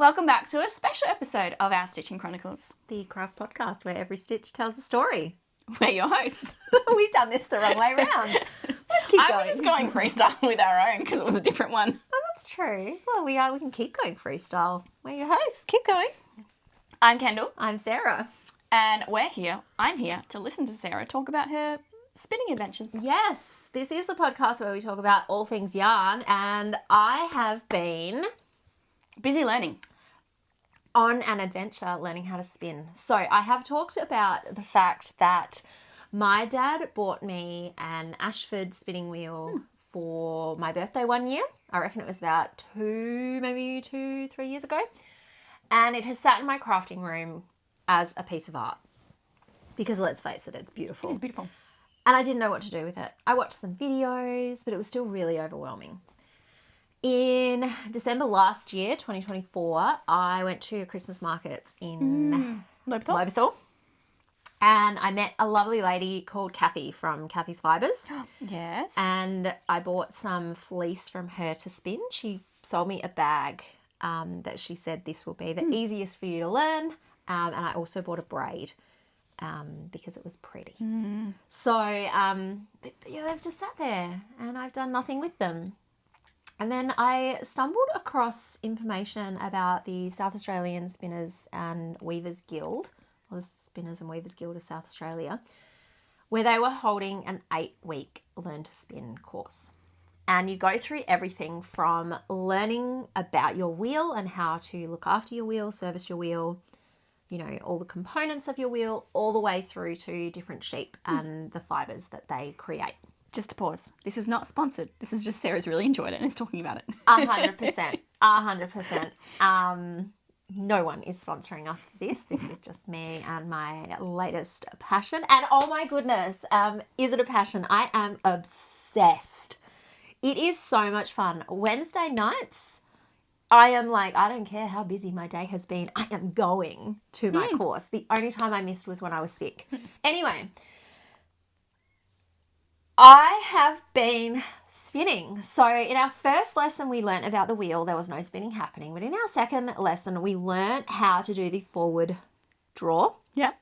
Welcome back to a special episode of our Stitching Chronicles. The craft podcast where every stitch tells a story. We're your hosts. We've done this the wrong way around. Let's keep going. I was just going freestyle with our own because it was a different one. Oh, that's true. Well, we can keep going freestyle. We're your hosts. Keep going. I'm Kendall. I'm Sarah. And I'm here to listen to Sarah talk about her spinning adventures. Yes, this is the podcast where we talk about all things yarn, and I have been busy learning. On an adventure learning how to spin. So I have talked about the fact that my dad bought me an Ashford spinning wheel for my birthday one year. I reckon it was about 3 years ago. And it has sat in my crafting room as a piece of art. Because let's face it, it's beautiful. It is beautiful. And I didn't know what to do with it. I watched some videos, but it was still really overwhelming. In December last year, 2024, I went to a Christmas market in Loberthal. And I met a lovely lady called Kathy from Kathy's Fibres. Yes. And I bought some fleece from her to spin. She sold me a bag that she said this will be the easiest for you to learn. And I also bought a braid because it was pretty. So, but, yeah, they've just sat there and I've done nothing with them. And then I stumbled across information about the South Australian Spinners and Weavers Guild, or the Spinners and Weavers Guild of South Australia, where they were holding an 8-week Learn to Spin course. And you go through everything from learning about your wheel and how to look after your wheel, service your wheel, you know, all the components of your wheel, all the way through to different sheep and the fibres that they create. Just to pause. This is not sponsored. This is just Sarah's really enjoyed it and is talking about it. 100%. 100%. No one is sponsoring us for this. This is just me and my latest passion. And oh my goodness, is it a passion? I am obsessed. It is so much fun. Wednesday nights, I am like, I don't care how busy my day has been. I am going to my course. The only time I missed was when I was sick. Anyway, I have been spinning. So in our first lesson, we learnt about the wheel. There was no spinning happening. But in our second lesson, we learnt how to do the forward draw. Yep.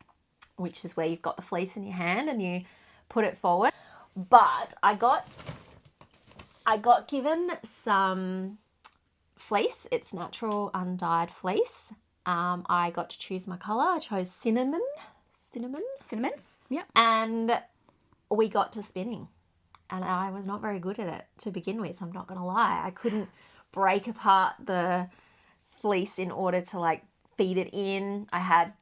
Which is where you've got the fleece in your hand and you put it forward. But I got given some fleece. It's natural undyed fleece. I got to choose my colour. I chose cinnamon. Yep. And we got to spinning and I was not very good at it to begin with. I'm not going to lie. I couldn't break apart the fleece in order to like feed it in. I had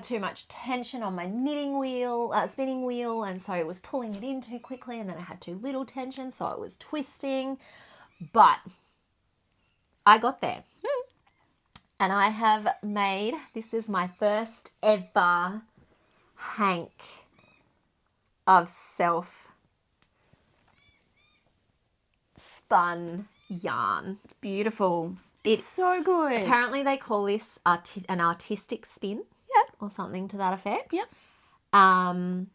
too much tension on my spinning wheel. And so it was pulling it in too quickly. And then I had too little tension. So it was twisting, but I got there. And I have made, this is my first ever hank of self-spun yarn. It's beautiful. It's so good. Apparently they call this an artistic spin. Yeah. Or something to that effect. Yep. And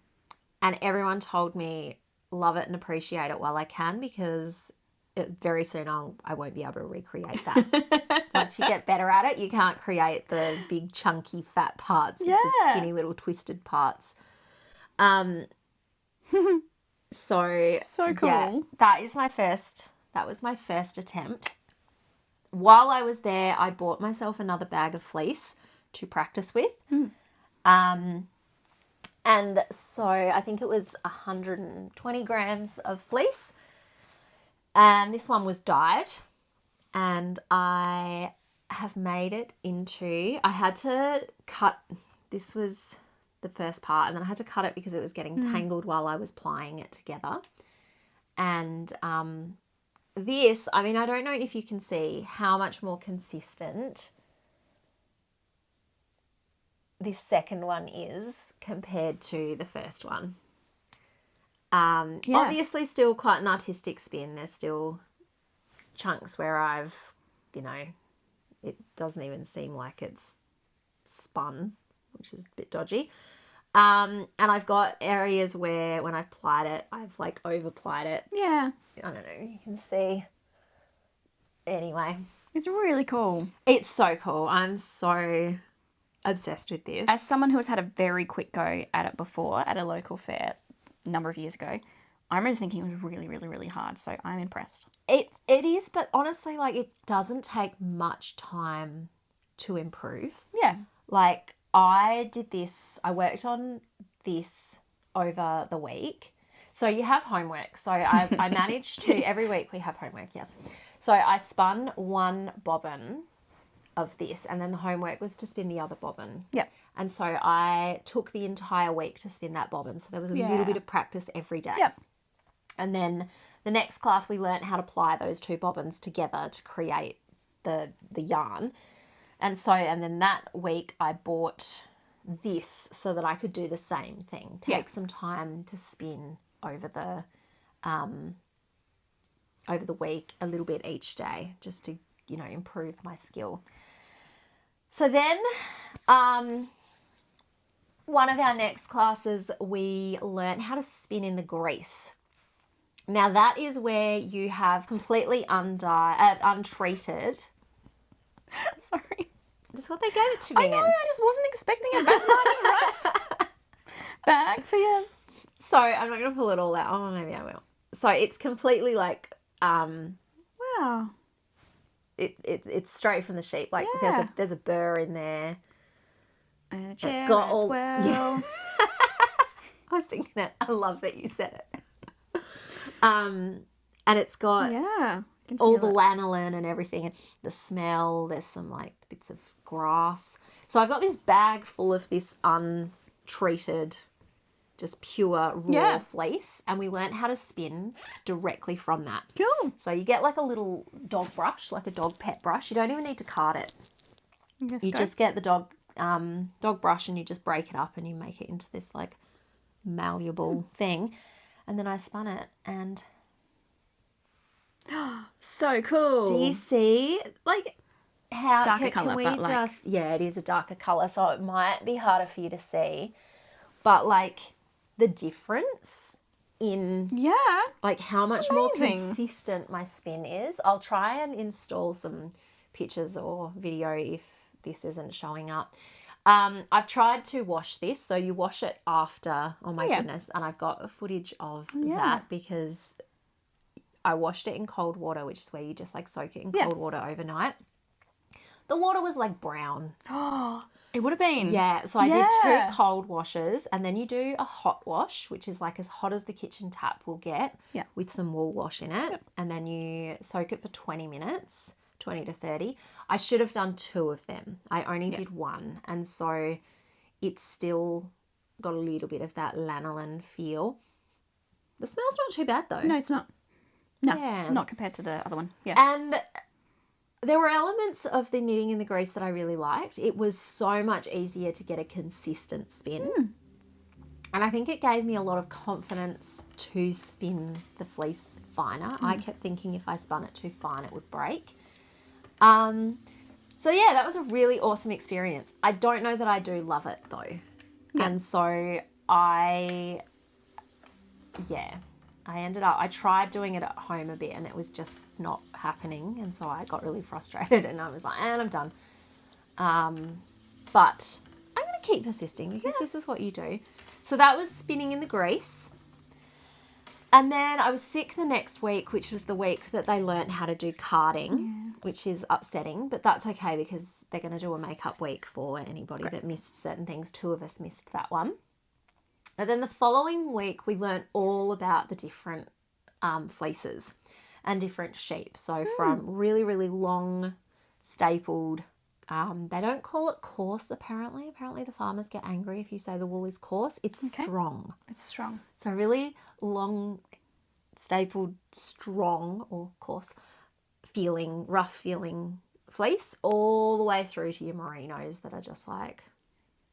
everyone told me love it and appreciate it while I can because very soon I won't be able to recreate that. Once you get better at it, you can't create the big chunky fat parts with the skinny little twisted parts. So cool. Yeah, that was my first attempt. While I was there, I bought myself another bag of fleece to practice with. And so I think it was 120 grams of fleece. And this one was dyed, and I have made it into, I had to cut, this was the first part, and then I had to cut it because it was getting tangled while I was plying it together. And this, I mean, I don't know if you can see how much more consistent this second one is compared to the first one. Obviously still quite an artistic spin. There's still chunks where I've, it doesn't even seem like it's spun, which is a bit dodgy. And I've got areas where when I've plied it, I've like over plied it. Yeah. I don't know, you can see. Anyway, It's really cool. It's so cool. I'm so obsessed with this. As someone who has had a very quick go at it before at a local fair a number of years ago, I remember thinking it was really, really, really hard. So I'm impressed. It is, but honestly, like, it doesn't take much time to improve. Yeah. Like, I worked on this over the week. So you have homework. So I managed to, every week we have homework, yes. So I spun one bobbin of this, and then the homework was to spin the other bobbin. Yep. And so I took the entire week to spin that bobbin. So there was a little bit of practice every day. Yep. And then the next class we learnt how to ply those two bobbins together to create the yarn. And then that week I bought this so that I could do the same thing. Take some time to spin over the week, a little bit each day, just to, improve my skill. So then one of our next classes, we learnt how to spin in the grease. Now that is where you have completely untreated. Sorry. That's what they gave it to me. I know, I just wasn't expecting a basmati rice bag for you. So I'm not going to pull it all out. Oh, maybe I will. So it's completely like, wow. It's straight from the sheep. Like there's a burr in there. And a chair it's got as all, well. Yeah. I was thinking that. I love that you said it. And it's got all the lanolin and everything, and the smell. There's some like bits of grass. So I've got this bag full of this untreated, just pure raw fleece, and we learnt how to spin directly from that. Cool. So you get like a little dog brush, like a dog pet brush. You don't even need to card it. You just get the dog brush and you just break it up and you make it into this like malleable thing. And then I spun it, and so cool. do you see like how darker colour? Can we but just it is a darker colour, so it might be harder for you to see, but like the difference in like how much more consistent my spin is. I'll try and install some pictures or video if this isn't showing up. I've tried to wash this, so you wash it after. Oh my goodness, and I've got footage of that because I washed it in cold water, which is where you just like soak it in cold water overnight. The water was like brown. Oh, it would have been. Yeah, so I did 2 cold washes, and then you do a hot wash, which is like as hot as the kitchen tap will get with some wool wash in it, and then you soak it for 20 minutes. 20 to 30. I should have done 2 of them. I only did 1. And so it's still got a little bit of that lanolin feel. The smell's not too bad though. No, it's not. No, not compared to the other one. Yeah. And there were elements of the knitting in the grease that I really liked. It was so much easier to get a consistent spin. And I think it gave me a lot of confidence to spin the fleece finer. I kept thinking if I spun it too fine, it would break. So yeah, that was a really awesome experience. I don't know that I do love it though. And so I tried doing it at home a bit and it was just not happening. And so I got really frustrated and I was like, and I'm done. But I'm going to keep persisting because this is what you do. So that was spinning in the grease. And then I was sick the next week, which was the week that they learnt how to do carding, which is upsetting, but that's okay because they're going to do a makeup week for anybody that missed certain things. 2 of us missed that one. And then the following week, we learnt all about the different fleeces and different sheep. So from really, really long, stapled, they don't call it coarse apparently. Apparently the farmers get angry if you say the wool is coarse. It's strong. It's strong. So really long, stapled, strong or coarse feeling, rough feeling fleece all the way through to your merinos that are just like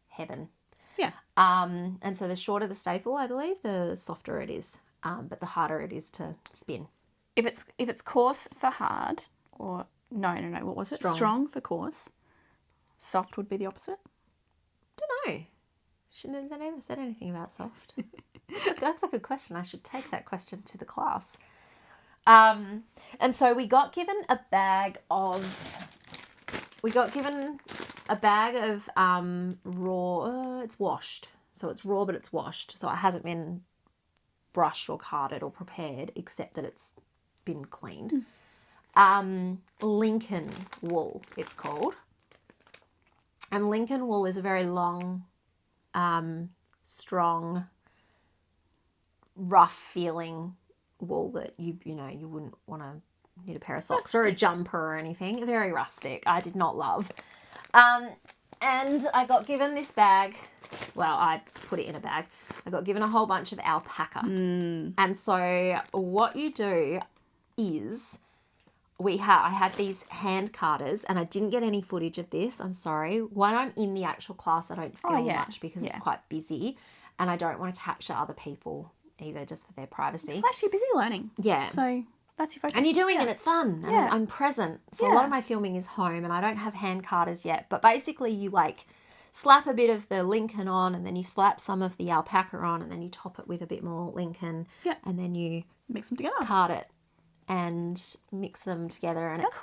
heaven. Yeah. And so the shorter the staple, I believe, the softer it is, but the harder it is to spin. If it's coarse for hard, or no, what was it? Strong for coarse. Soft would be the opposite. Don't know. Shouldn't have never said anything about soft. That's a good question. I should take that question to the class. And so we got given a bag of raw, it's washed. So it's raw, but it's washed. So it hasn't been brushed or carded or prepared, except that it's been cleaned. Lincoln wool, it's called. And Lincoln wool is a very long, strong, rough feeling wool that you wouldn't want to need a pair of socks or a jumper or anything. Very rustic. I did not love. And I got given this bag. Well, I put it in a bag. I got given a whole bunch of alpaca. And so what you do is I had these hand carders, and I didn't get any footage of this. I'm sorry. When I'm in the actual class, I don't film much because it's quite busy, and I don't want to capture other people either, just for their privacy. It's you're busy learning. Yeah. So that's your focus. And you're doing it, it's fun. And I'm present. So a lot of my filming is home, and I don't have hand carders yet. But basically you slap a bit of the Lincoln on, and then you slap some of the alpaca on, and then you top it with a bit more Lincoln. Yeah. And then you mix them together. Card it and mix them together, and That's it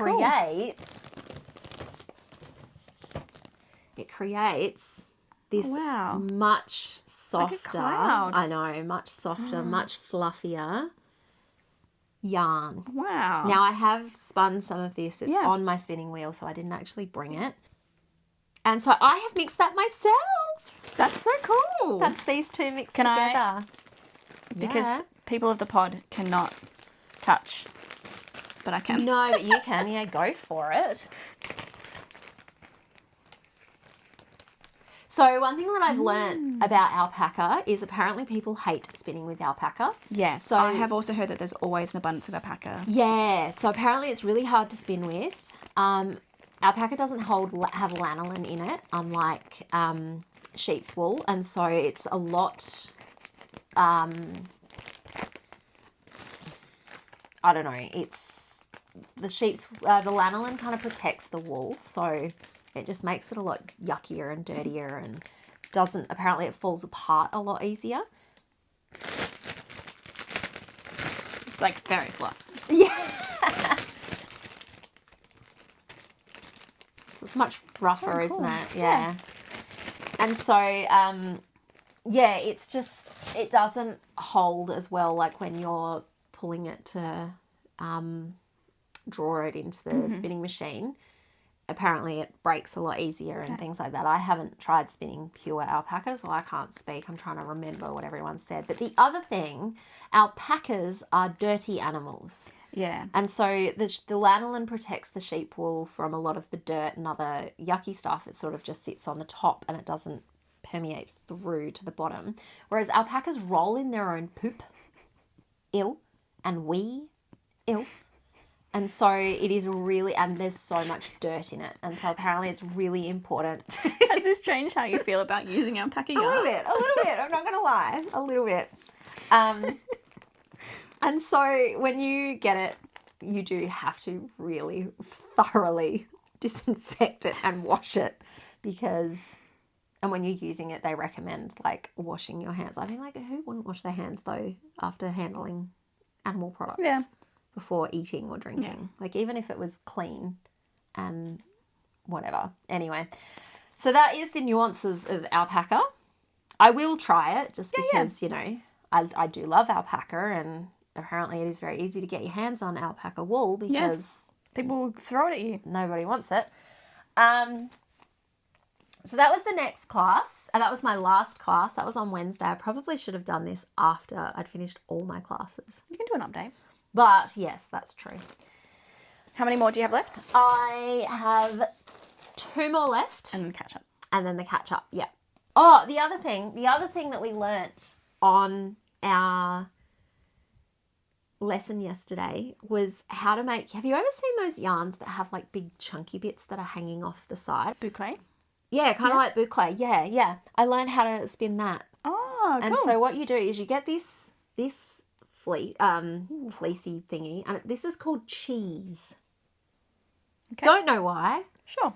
creates this much softer, like a cloud. I know, much softer, much fluffier yarn. Wow. Now I have spun some of this. It's on my spinning wheel, so I didn't actually bring it. And so I have mixed that myself. That's so cool. That's these two mixed together. Because people of the pod cannot touch, but I can. No, but you can. Yeah, go for it. So one thing that I've learnt about alpaca is apparently people hate spinning with alpaca. Yeah, so I have also heard that there's always an abundance of alpaca. Yeah, so apparently it's really hard to spin with. Alpaca doesn't have lanolin in it, unlike sheep's wool, and so it's a lot. I don't know. It's the lanolin kind of protects the wool, so it just makes it a lot yuckier and dirtier, and apparently it falls apart a lot easier. It's like fairy floss. Yeah. So it's much rougher, isn't it? Yeah. And so, it's just, it doesn't hold as well, like when you're pulling it to draw it into the spinning machine. Apparently it breaks a lot easier and things like that. I haven't tried spinning pure alpaca, so I can't speak. I'm trying to remember what everyone said. But the other thing, alpacas are dirty animals. Yeah. And so the lanolin protects the sheep wool from a lot of the dirt and other yucky stuff. It sort of just sits on the top and it doesn't permeate through to the bottom. Whereas alpacas roll in their own poop. Ew. And wee. Ew. And so it is really, and there's so much dirt in it. And so apparently it's really important. Has this changed how you feel about using alpaca yarn? A little bit. I'm not going to lie. A little bit. And so when you get it, you do have to really thoroughly disinfect it and wash it and when you're using it, they recommend washing your hands. I mean, who wouldn't wash their hands though after handling animal products? Yeah. Before eating or drinking. Yeah. Even if it was clean and whatever. Anyway, so that is the nuances of alpaca. I will try it just because, I do love alpaca, and apparently it is very easy to get your hands on alpaca wool because people throw it at you. Nobody wants it. So that was the next class, and that was my last class. That was on Wednesday. I probably should have done this after I'd finished all my classes. You can do an update. But yes, that's true. How many more do you have left? I have 2 more left. And then catch up. And then the catch up, yeah. Oh, the other thing that we learnt on our lesson yesterday was how to make, have you ever seen those yarns that have big chunky bits that are hanging off the side? Boucle? Yeah, kind of like boucle. Yeah. I learned how to spin that. Oh, cool. And so what you do is you get this fleecy thingy, and this is called cheese. Okay. Don't know why. Sure.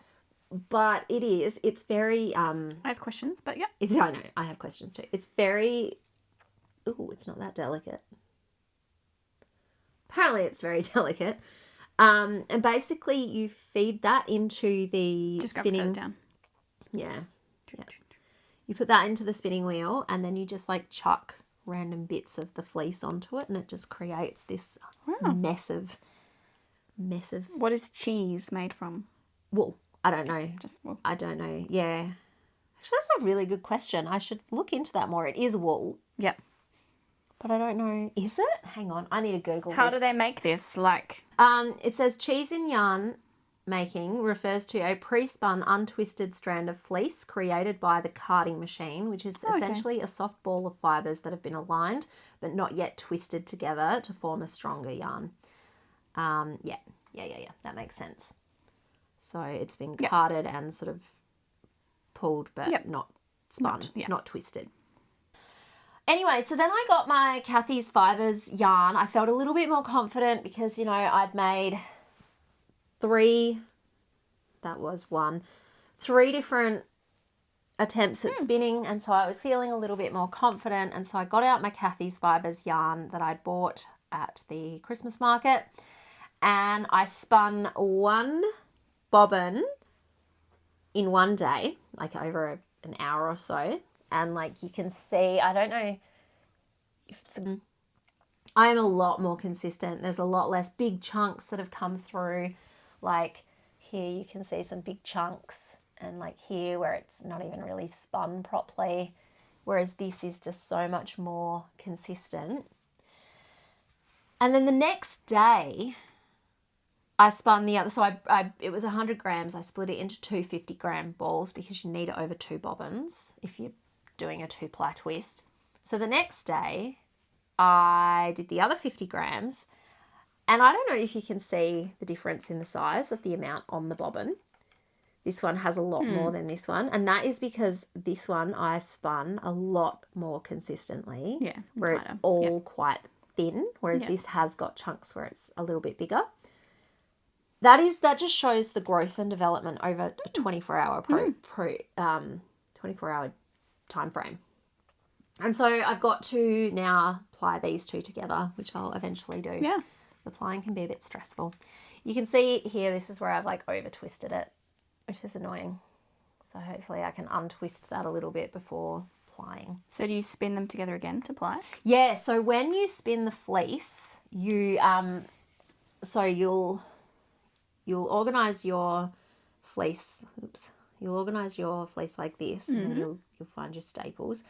But it is. It's very I have questions, but yeah. I know. I have questions too. It's very it's not that delicate. Apparently it's very delicate. And basically you feed that into the Just spinning. grab it down. Yeah. You put that into the spinning wheel and then you just like chuck random bits of the fleece onto it and it just creates this mess of What is cheese made from? wool. I don't know. Just wool. I don't know. Yeah. Actually, that's a really good question. I should look into that more. It is wool. Yep. But I don't know. Is it? Hang on. I need to Google How this. do they make this? Like, It says cheese in yarn making refers to a pre-spun untwisted strand of fleece created by the carding machine, which is essentially a soft ball of fibres that have been aligned but not yet twisted together to form a stronger yarn. Yeah. That makes sense. So it's been carded and sort of pulled but not spun, not twisted. Anyway, so then I got my Kathy's Fibres yarn. I felt a little bit more confident because, you know, I'd made three different attempts at spinning, and so I was feeling a little bit more confident, and so I got out my Kathy's Fibres yarn that I'd bought at the Christmas market, and I spun one bobbin in one day, like over an hour or so, and like you can see, I don't know if it's I am a lot more consistent. There's a lot less big chunks that have come through. Like here you can see some big chunks, and like here where it's not even really spun properly, whereas this is just so much more consistent. And then the next day I spun the other, so I it was 100 grams. I split it into two 50-gram balls because you need it over two bobbins if you're doing a 2-ply twist. So the next day I did the other 50 grams, and I don't know if you can see the difference in the size of the amount on the bobbin. This one has a lot more than this one, and that is because this one I spun a lot more consistently, where it's all quite thin, whereas this has got chunks where it's a little bit bigger. That just shows the growth and development over a 24-hour 24-hour time frame. And so I've got to now ply these two together, which I'll eventually do. yeah. The plying can be a bit stressful. You can see here, this is where I've like over twisted it, which is annoying. So hopefully I can untwist that a little bit before plying. So do you spin them together again to ply? Yeah, so when you spin the fleece, you you'll organize your fleece. You'll organize your fleece like this, and then you'll find your staples,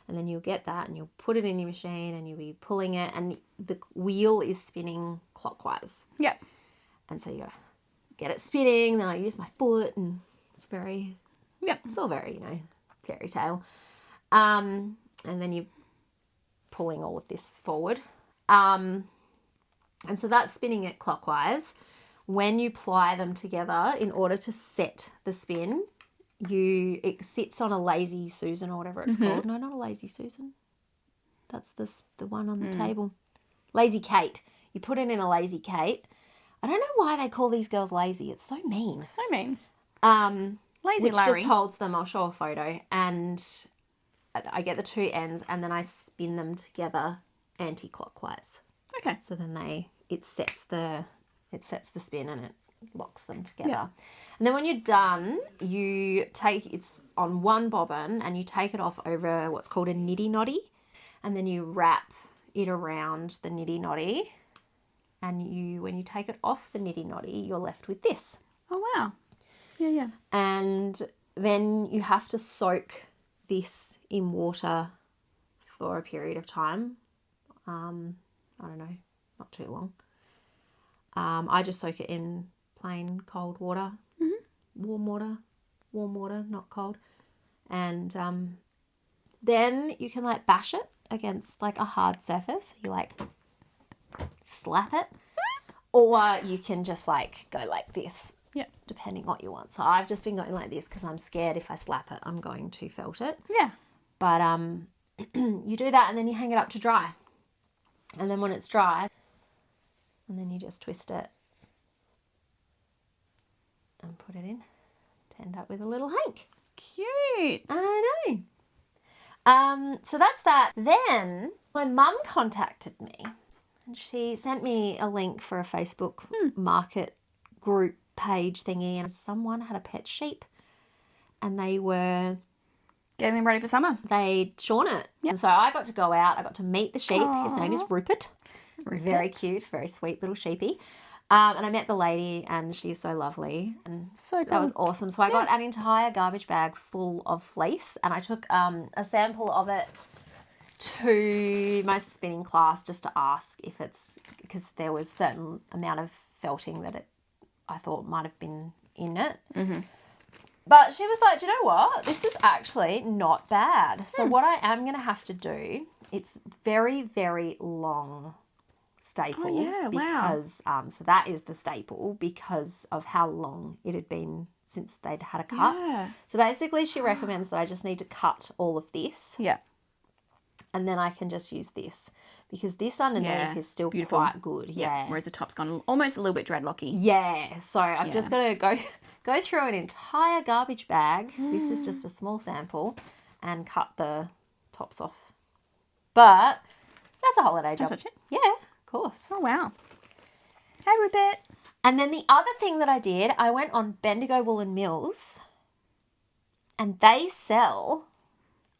and then you'll get that and you'll put it in your machine and you'll be pulling it, and the wheel is spinning clockwise. Yep. And so you get it spinning, then I use my foot, and it's very, it's all very, you know, fairy tale. And then you're pulling all of this forward. And so that's spinning it clockwise. When you ply them together, in order to set the spin, it sits on a lazy Susan or whatever it's called. No, not a lazy Susan. That's the one on the table. Lazy Kate. You put it in a lazy Kate. I don't know why they call these girls lazy. It's so mean. So mean. Lazy Which Larry. just Holds them. I'll show a photo. And I get the two ends and then I spin them together anti-clockwise. Okay. So then it sets the spin and it locks them together. Yeah. And then when you're done, it's on one bobbin and you take it off over what's called a niddy noddy, and then you wrap it around the niddy noddy, and when you take it off the niddy noddy, you're left with this. Oh wow. Yeah. And then you have to soak this in water for a period of time. I don't know, not too long. I just soak it in plain cold water, warm water, not cold. And then you can like bash it against like a hard surface. You like slap it, or you can just like go like this. Yeah. Depending what you want. So I've just been going like this because I'm scared if I slap it, I'm going to felt it. Yeah. But you do that and then you hang it up to dry. And then when it's dry, and then you just twist it and put it in to end up with a little hank. Cute. I know. So that's that. Then my mum contacted me And she sent me a link for a Facebook market group page thingy, and someone had a pet sheep and they were Getting them ready for summer. they'd shorn it. Yep. And so I got to go out. I got to meet the sheep. His name is Aw. Rupert. Very cute, very sweet little sheepy. And I met the lady, and she's so lovely. And So that was cool. awesome. So I got an entire garbage bag full of fleece, and I took a sample of it to my spinning class just to ask if it's, because there was certain amount of felting that I thought might have been in it. Mm-hmm. But she was like, do you know what? This is actually not bad. So what I am going to have to do, it's very, very long staples. Oh, yeah, wow. Because, so that is the staple because of how long it had been since they'd had a cut. Yeah. So basically she recommends that I just need to cut all of this Yeah. and then I can just use this because this underneath Yeah, is still beautiful. quite good. Yeah. Whereas the top's gone almost a little bit dreadlocky. Yeah. So I've just got to go through an entire garbage bag. This is just a small sample and cut the tops off. But that's a holiday job. That's it? Yeah, of course. Oh, wow. Hey, Rupert. And then the other thing that I did, I went on Bendigo Woolen Mills and they sell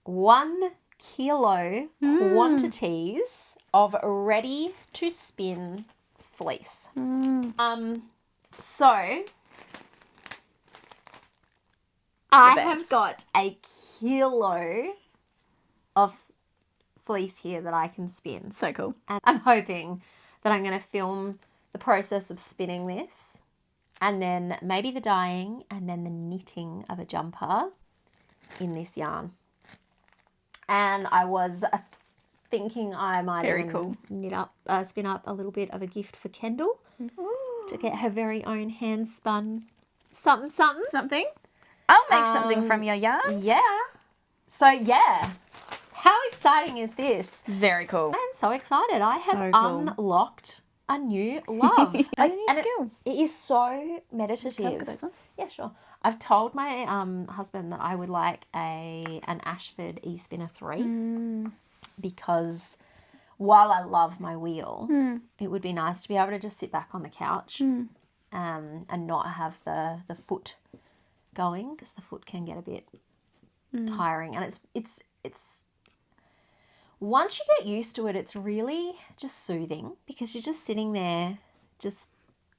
1 kilo quantities of ready to spin fleece. So I have got a kilo of fleece here that I can spin. So cool. And I'm hoping that I'm going to film the process of spinning this and then maybe the dyeing and then the knitting of a jumper in this yarn. And I was thinking I might spin up a little bit of a gift for Kendall to get her very own hand spun something. Something? I'll make something from your yarn. Yeah. So yeah. How exciting is this? It's very cool. I am so excited. I have So cool. unlocked a new love. A new skill. It is so meditative. Have a look at those ones. Yeah, sure. I've told my husband that I would like an Ashford e-spinner 3 because while I love my wheel, it would be nice to be able to just sit back on the couch and not have the foot going because the foot can get a bit tiring. And it's once you get used to it, it's really just soothing because you're just sitting there, just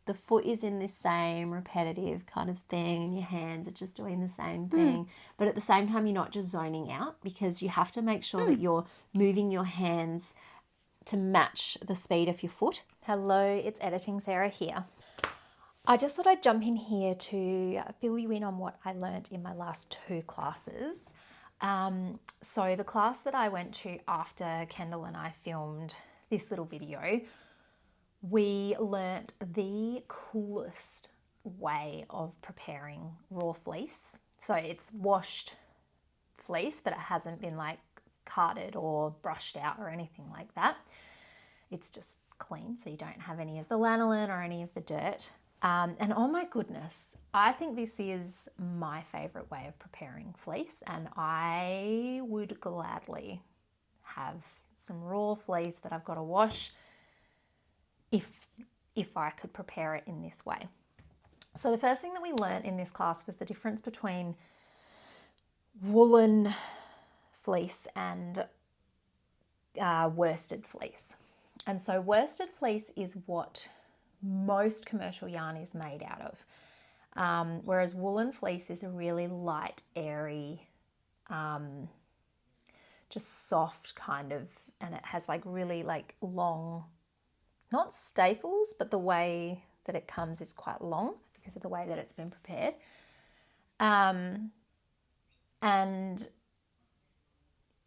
the foot is in this same repetitive kind of thing and your hands are just doing the same thing. But at the same time, you're not just zoning out because you have to make sure that you're moving your hands to match the speed of your foot. Hello, it's Editing Sarah here. I just thought I'd jump in here to fill you in on what I learnt in my last 2 classes. So the class that I went to after Kendall and I filmed this little video, we learnt the coolest way of preparing raw fleece. So it's washed fleece, but it hasn't been like carded or brushed out or anything like that. It's just clean, so you don't have any of the lanolin or any of the dirt. And oh my goodness, I think this is my favourite way of preparing fleece, and I would gladly have some raw fleece that I've got to wash if I could prepare it in this way. So the first thing that we learnt in this class was the difference between woolen fleece and worsted fleece. And so worsted fleece is what most commercial yarn is made out of, whereas woolen fleece is a really light, airy, just soft kind of, and it has like really like long, not staples, but the way that it comes is quite long because of the way that it's been prepared. And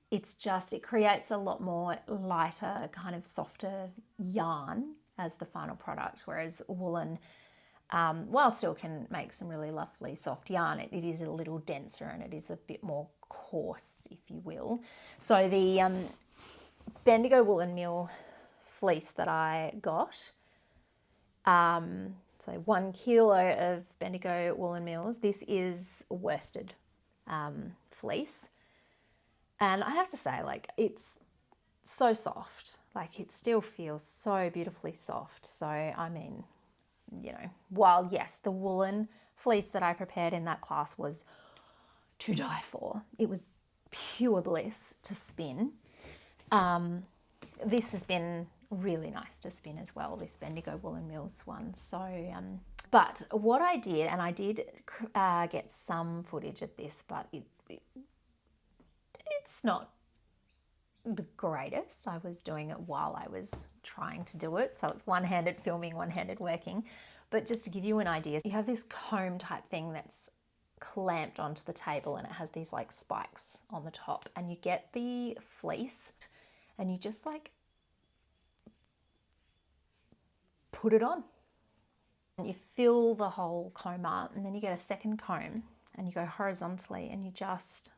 it creates a lot more lighter, kind of softer yarn as the final product, whereas woolen, while still can make some really lovely soft yarn, it is a little denser and it is a bit more coarse, if you will. So the Bendigo Woolen Mill fleece that I got, so 1 kilo of Bendigo Woolen Mills, this is worsted fleece. And I have to say, like, it's so soft. Like it still feels so beautifully soft. So, I mean, while yes, the woolen fleece that I prepared in that class was to die for, it was pure bliss to spin. This has been really nice to spin as well, this Bendigo Woolen Mills one. So, but what I did, and I did get some footage of this, but it's not the greatest. I was doing it while I was trying to do it. So it's one-handed filming, one-handed working. But just to give you an idea, you have this comb type thing that's clamped onto the table and it has these like spikes on the top, and you get the fleece and you just like put it on. And you fill the whole comb up, and then you get a second comb and you go horizontally and you just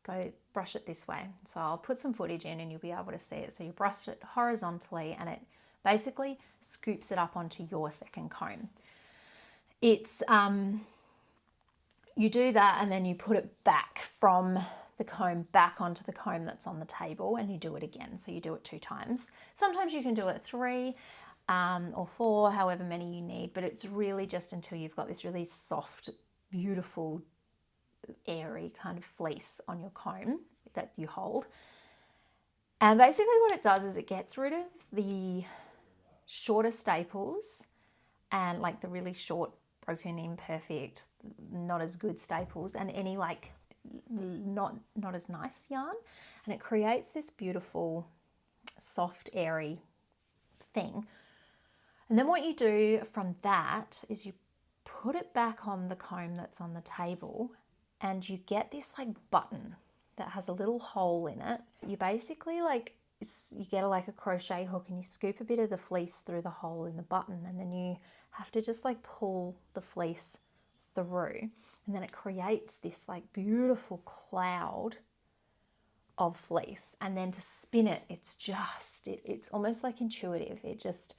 go brush it this way. So I'll put some footage in and you'll be able to see it. So you brush it horizontally and it basically scoops it up onto your second comb. It's you do that and then you put it back from the comb back onto the comb that's on the table, and you do it again. So you do it 2 times. Sometimes you can do it 3 or 4, however many you need, but it's really just until you've got this really soft, beautiful, airy kind of fleece on your comb that you hold. And basically what it does is it gets rid of the shorter staples and like the really short, broken, imperfect, not as good staples, and any like not as nice yarn, and it creates this beautiful, soft, airy thing. And then what you do from that is you put it back on the comb that's on the table, and you get this like button that has a little hole in it. You basically like, you get like a crochet hook and you scoop a bit of the fleece through the hole in the button, and then you have to just like pull the fleece through, and then it creates this like beautiful cloud of fleece. And then to spin it, it's almost like intuitive. It just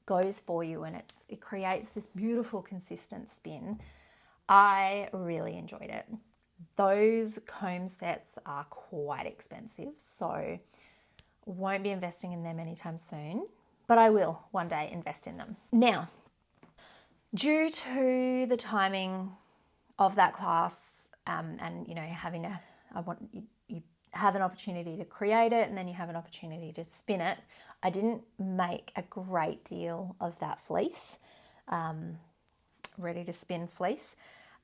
goes for you, and it creates this beautiful consistent spin. I really enjoyed it. Those comb sets are quite expensive, so won't be investing in them anytime soon, but I will one day invest in them. Now, due to the timing of that class, and having you have an opportunity to create it and then you have an opportunity to spin it, I didn't make a great deal of that fleece, ready to spin fleece.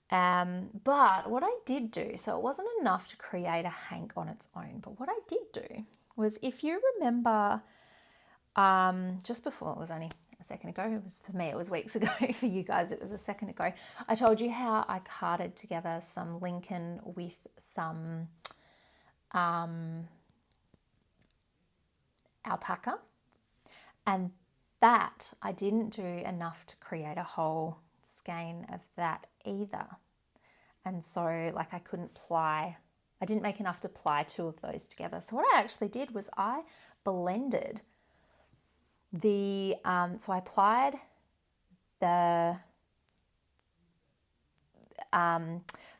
But what I did do, so it wasn't enough to create a hank on its own, but what I did do was, if you remember, just before, it was only a second ago, for me it was weeks ago, for you guys it was a second ago, I told you how I carded together some Lincoln with some alpaca, and that I didn't do enough to create a whole skein of that either. And so like I didn't make enough to ply 2 of those together. So what I actually did was I blended the, so I plied the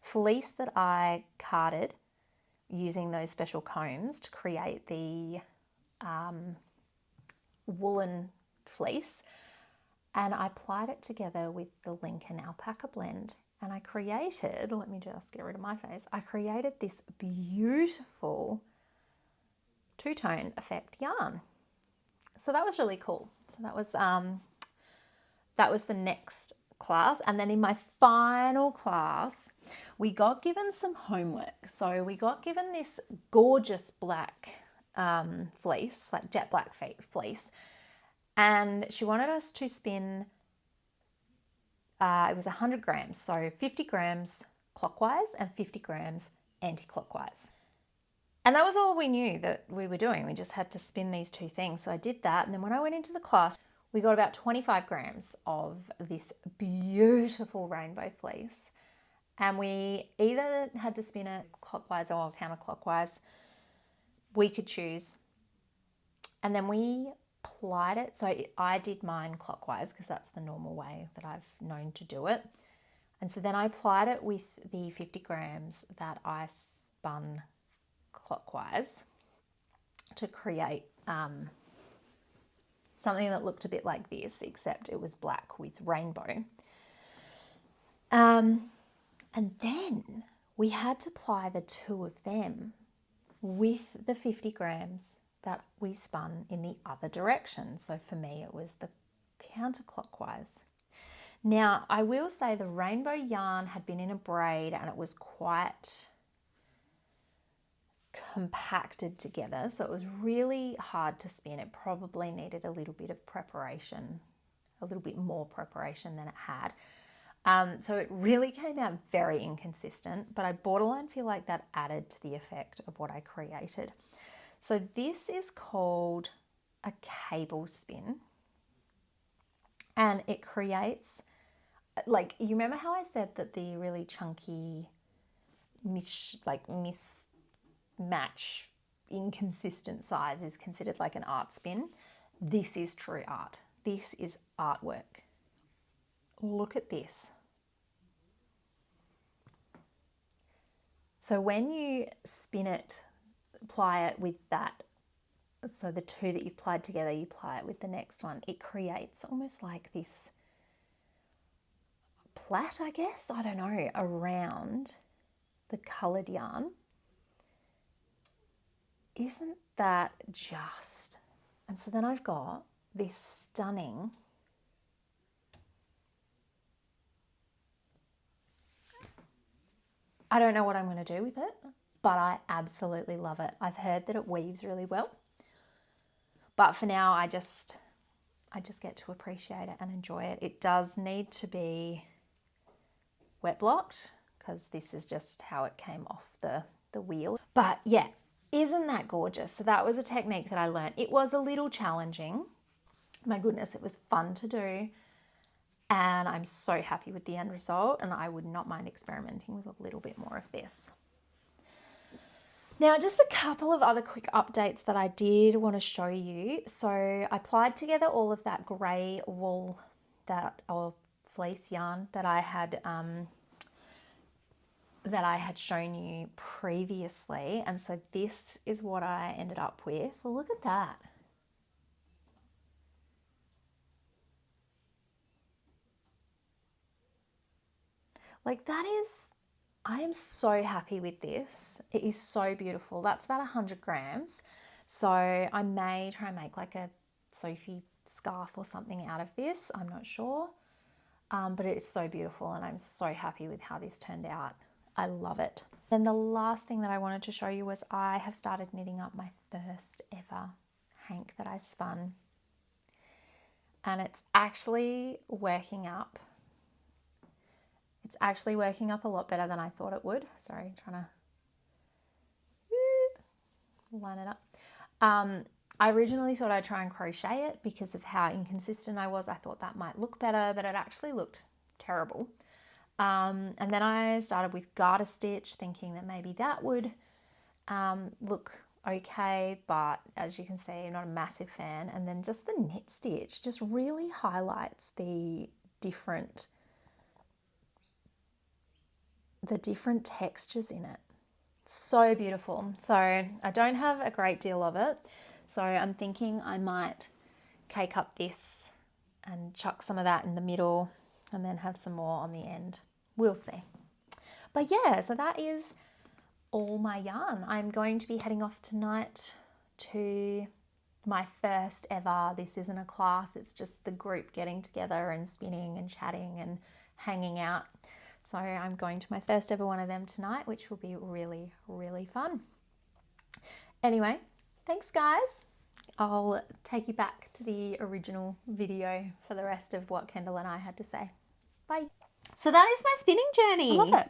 fleece that I carded using those special combs to create the woolen fleece, and I plied it together with the Lincoln alpaca blend, and I created, let me just get rid of my face, I created this beautiful 2-tone effect yarn. So that was really cool. So that was the next class. And then in my final class, we got given some homework. So we got given this gorgeous black fleece, like jet black fleece, and she wanted us to spin, it was 100 grams, so 50 grams clockwise and 50 grams anti-clockwise. And that was all we knew that we were doing. We just had to spin these 2 things. So I did that, and then when I went into the class, we got about 25 grams of this beautiful rainbow fleece, and we either had to spin it clockwise or counterclockwise. We could choose. And then we plied it. So I did mine clockwise because that's the normal way that I've known to do it. And so then I plied it with the 50 grams that I spun clockwise. to create something that looked a bit like this, except it was black with rainbow. And then we had to ply the two of them with the 50 grams that we spun in the other direction. So for me, it was the counterclockwise. Now, I will say the rainbow yarn had been in a braid and it was quite compacted together. So it was really hard to spin. It probably needed a little bit of preparation, a little bit more preparation than it had. So it really came out very inconsistent, but I borderline feel like that added to the effect of what I created. So this is called a cable spin, and it creates, like, you remember how I said that the really chunky mismatch inconsistent size is considered like an art spin? This is true art. This is artwork. Look at this. So when you spin it, ply it with that, so the two that you've plied together, you ply it with the next one, it creates almost like this plait, I guess, I don't know, around the coloured yarn. Isn't that just? And so then I've got this stunning I don't know what I'm going to do with it, but I absolutely love it. I've heard that it weaves really well. But for now, I just get to appreciate it and enjoy it. It does need to be wet blocked because this is just how it came off the wheel. But yeah, isn't that gorgeous? So that was a technique that I learned. It was a little challenging. My goodness, it was fun to do. And I'm so happy with the end result, and I would not mind experimenting with a little bit more of this. Now, just a couple of other quick updates that I did want to show you. So I plied together all of that grey wool, or fleece yarn that I had shown you previously. And so this is what I ended up with. Well, look at that. Like, that is, I am so happy with this. It is so beautiful. That's about 100 grams. So I may try and make like a Sophie scarf or something out of this. I'm not sure. But it is so beautiful, and I'm so happy with how this turned out. I love it. Then the last thing that I wanted to show you was I have started knitting up my first ever hank that I spun. And it's actually working up. It's actually working up a lot better than I thought it would. Sorry, trying to line it up. I originally thought I'd try and crochet it because of how inconsistent I was. I thought that might look better, but it actually looked terrible. And then I started with garter stitch, thinking that maybe that would look okay, but as you can see, I'm not a massive fan. And then just the knit stitch just really highlights the different textures in it. So beautiful. So I don't have a great deal of it, so I'm thinking I might cake up this and chuck some of that in the middle and then have some more on the end. We'll see. But yeah, so that is all my yarn. I'm going to be heading off tonight to my first ever, this isn't a class, it's just the group getting together and spinning and chatting and hanging out. So I'm going to my first ever one of them tonight, which will be really, really fun. Anyway, thanks guys. I'll take you back to the original video for the rest of what Kendall and I had to say. Bye. So that is my spinning journey. I love it.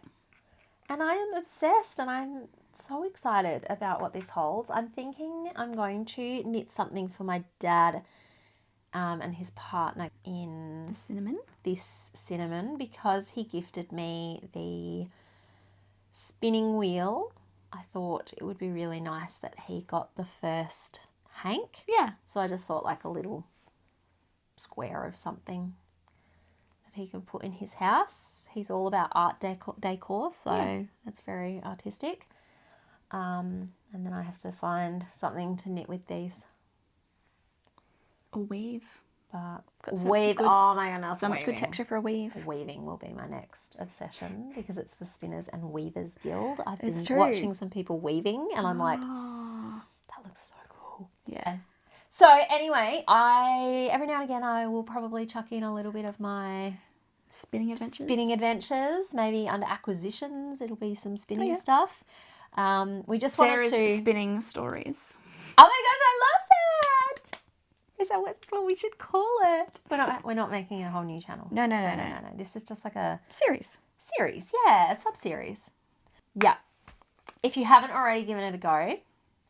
And I am obsessed, and I'm so excited about what this holds. I'm thinking I'm going to knit something for my dad and his partner in this cinnamon because he gifted me the spinning wheel. I thought it would be really nice that he got the first hank. Yeah. So I just thought like a little square of something that he could put in his house. He's all about art decor, so yeah, that's very artistic. And then I have to find something to knit with these. A weave. But Got some weave, good- oh my goodness, So much good weaving. texture for a weave. Weaving will be my next obsession because it's the Spinners and Weavers Guild. I've been It's true. watching some people weaving and I'm like, Oh, that looks so cool. yeah. So anyway, every now and again I will probably chuck in a little bit of my Spinning adventures. spinning adventures. Maybe under acquisitions it'll be some spinning yeah. stuff. We just Sarah's wanted to... spinning stories. Oh my gosh, I love that! Is that what we should call it? We're not making a whole new channel. No. This is just like a Series. series. Yeah, a sub-series. Yeah. If you haven't already given it a go,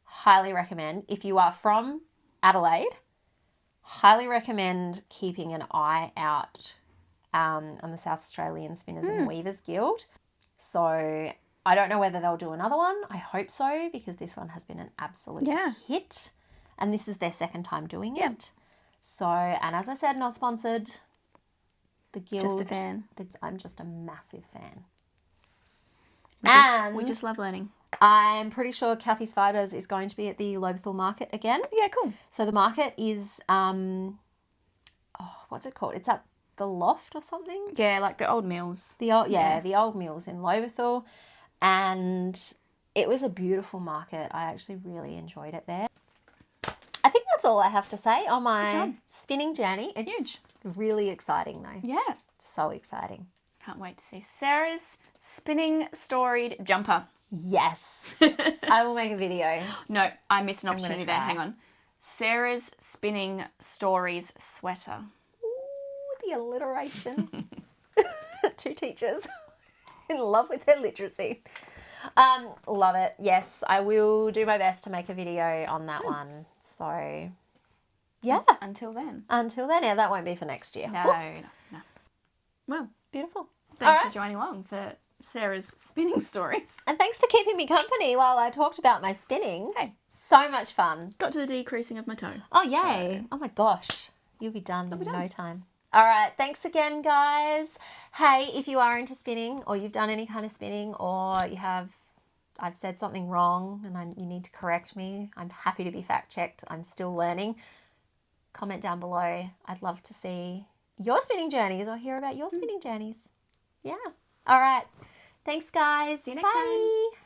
highly recommend. If you are from Adelaide, highly recommend keeping an eye out on the South Australian Spinners and Weavers Guild. So I don't know whether they'll do another one. I hope so, because this one has been an absolute hit. And this is their second time doing it. So, and as I said, not sponsored. The Guild. Just a fan. I'm just a massive fan. We just love learning. I'm pretty sure Kathy's Fibres is going to be at the Lobethal Market again. Yeah, cool. So the market is, what's it called? It's at the Loft or something? Yeah, like the old mills. The old mills in Lobethal. And it was a beautiful market. I actually really enjoyed it there. I think that's all I have to say on my spinning journey. It's huge. Really exciting though. Yeah. So exciting. Can't wait to see Sarah's spinning storied jumper. Yes. I will make a video. No, I missed an opportunity there. try. Hang on. Sarah's spinning stories sweater. Ooh, the alliteration. Two teachers in love with their literacy. Love it. Yes, I will do my best to make a video on that one. So, yeah. Until then. Yeah, that won't be for next year. No. Well, Beautiful. thanks for joining along for Sarah's spinning stories. And thanks for keeping me company while I talked about my spinning. Hey. So much fun. Got to the decreasing of my toe. Oh, yay. Oh, my gosh. You'll be done in no time. All right. Thanks again, guys. Hey, if you are into spinning or you've done any kind of spinning or I've said something wrong and you need to correct me, I'm happy to be fact-checked. I'm still learning. Comment down below. I'd love to see your spinning journeys or hear about your spinning journeys. Yeah. All right. Thanks, guys. See you next time.